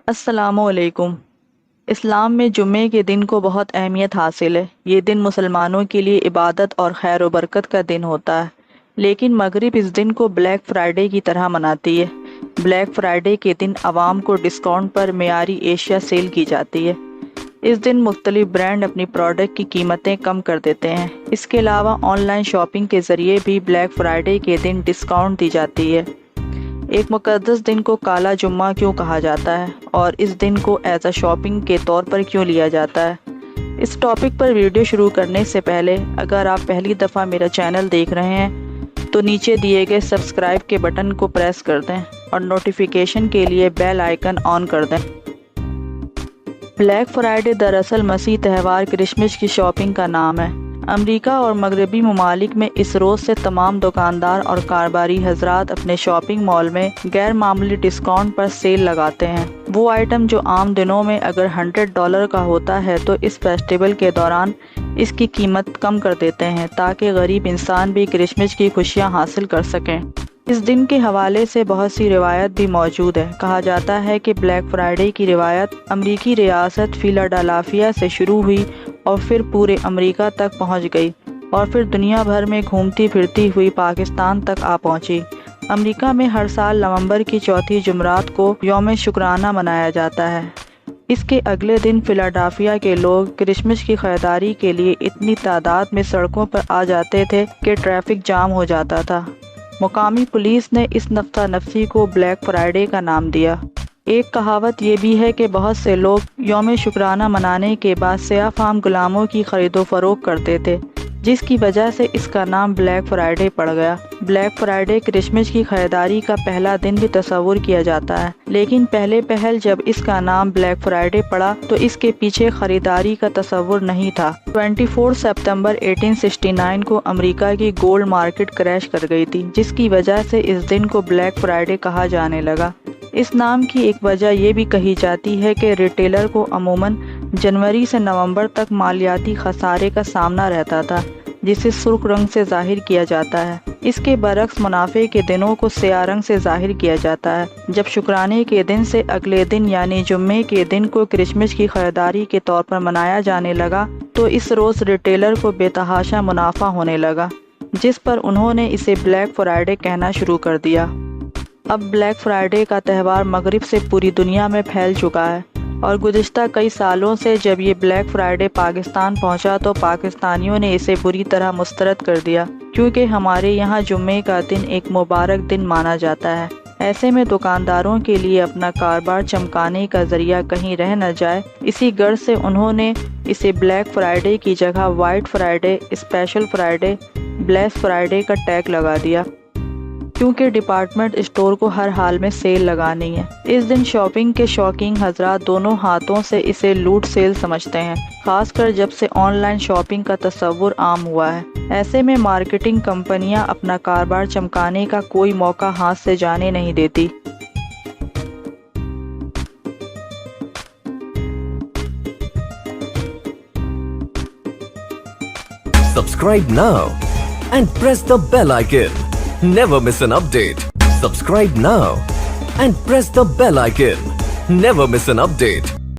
السلام علیکم۔ اسلام میں جمعے کے دن کو بہت اہمیت حاصل ہے۔ یہ دن مسلمانوں کے لیے عبادت اور خیر و برکت کا دن ہوتا ہے، لیکن مغرب اس دن کو بلیک فرائیڈے کی طرح مناتی ہے۔ بلیک فرائیڈے کے دن عوام کو ڈسکاؤنٹ پر معیاری اشیاء سیل کی جاتی ہے۔ اس دن مختلف برانڈ اپنی پروڈکٹ کی قیمتیں کم کر دیتے ہیں۔ اس کے علاوہ آن لائن شاپنگ کے ذریعے بھی بلیک فرائیڈے کے دن ڈسکاؤنٹ دی جاتی ہے۔ ایک مقدس دن کو کالا جمعہ کیوں کہا جاتا ہے اور اس دن کو ایز اے شاپنگ کے طور پر کیوں لیا جاتا ہے؟ اس ٹاپک پر ویڈیو شروع کرنے سے پہلے اگر آپ پہلی دفعہ میرا چینل دیکھ رہے ہیں تو نیچے دیے گئے سبسکرائب کے بٹن کو پریس کر دیں اور نوٹیفیکیشن کے لیے بیل آئیکن آن کر دیں۔ بلیک فرائیڈے دراصل مسیح تہوار کرسمس کی شاپنگ کا نام ہے۔ امریکہ اور مغربی ممالک میں اس روز سے تمام دکاندار اور کاروباری حضرات اپنے شاپنگ مال میں غیر معمولی ڈسکاؤنٹ پر سیل لگاتے ہیں۔ وہ آئٹم جو عام دنوں میں اگر $100 کا ہوتا ہے تو اس فیسٹیول کے دوران اس کی قیمت کم کر دیتے ہیں تاکہ غریب انسان بھی کرسمس کی خوشیاں حاصل کر سکیں۔ اس دن کے حوالے سے بہت سی روایت بھی موجود ہے۔ کہا جاتا ہے کہ بلیک فرائیڈے کی روایت امریکی ریاست فیلاڈیلفیا سے شروع ہوئی اور پھر پورے امریکہ تک پہنچ گئی اور پھر دنیا بھر میں گھومتی پھرتی ہوئی پاکستان تک آ پہنچی۔ امریکہ میں ہر سال نومبر کی چوتھی جمعرات کو یوم شکرانہ منایا جاتا ہے۔ اس کے اگلے دن فیلاڈیلفیا کے لوگ کرسمس کی خریداری کے لیے اتنی تعداد میں سڑکوں پر آ جاتے تھے کہ ٹریفک جام ہو جاتا تھا۔ مقامی پولیس نے اس نفسہ نفسی کو بلیک فرائیڈے کا نام دیا۔ ایک کہاوت یہ بھی ہے کہ بہت سے لوگ یوم شکرانہ منانے کے بعد سیاہ فام غلاموں کی خرید و فروخت کرتے تھے، جس کی وجہ سے اس کا نام بلیک فرائیڈے پڑ گیا۔ بلیک فرائیڈے کرسمس کی خریداری کا پہلا دن بھی تصور کیا جاتا ہے، لیکن پہلے پہل جب اس کا نام بلیک فرائیڈے پڑا تو اس کے پیچھے خریداری کا تصور نہیں تھا۔ 24 ستمبر 1869 کو امریکہ کی گولڈ مارکیٹ کریش کر گئی تھی، جس کی وجہ سے اس دن کو بلیک فرائیڈے کہا جانے لگا۔ اس نام کی ایک وجہ یہ بھی کہی جاتی ہے کہ ریٹیلر کو عموماً جنوری سے نومبر تک مالیاتی خسارے کا سامنا رہتا تھا، جسے سرخ رنگ سے ظاہر کیا جاتا ہے۔ اس کے برعکس منافع کے دنوں کو سیاہ رنگ سے ظاہر کیا جاتا ہے۔ جب شکرانے کے دن سے اگلے دن یعنی جمعے کے دن کو کرسمس کی خریداری کے طور پر منایا جانے لگا تو اس روز ریٹیلر کو بے تحاشا منافع ہونے لگا، جس پر انہوں نے اسے بلیک فرائیڈے کہنا شروع کر دیا۔ اب بلیک فرائیڈے کا تہوار مغرب سے پوری دنیا میں پھیل چکا ہے اور گزشتہ کئی سالوں سے جب یہ بلیک فرائیڈے پاکستان پہنچا تو پاکستانیوں نے اسے بری طرح مسترد کر دیا، کیونکہ ہمارے یہاں جمعے کا دن ایک مبارک دن مانا جاتا ہے۔ ایسے میں دکانداروں کے لیے اپنا کاروبار چمکانے کا ذریعہ کہیں رہ نہ جائے، اسی غرض سے انہوں نے اسے بلیک فرائیڈے کی جگہ white Friday, special Friday, bless Friday کا ٹیگ لگا دیا، کیونکہ ڈپارٹمنٹ اسٹور کو ہر حال میں سیل لگانی ہے۔ اس دن شاپنگ کے شوقین حضرات دونوں ہاتھوں سے اسے لوٹ سیل سمجھتے ہیں، خاص کر جب سے آن لائن شاپنگ کا تصور عام ہوا ہے۔ ایسے میں مارکیٹنگ کمپنیاں اپنا کاروبار چمکانے کا کوئی موقع ہاتھ سے جانے نہیں دیتی۔ Subscribe now and press the bell icon. Never miss an update. Subscribe now and press the bell icon. Never miss an update.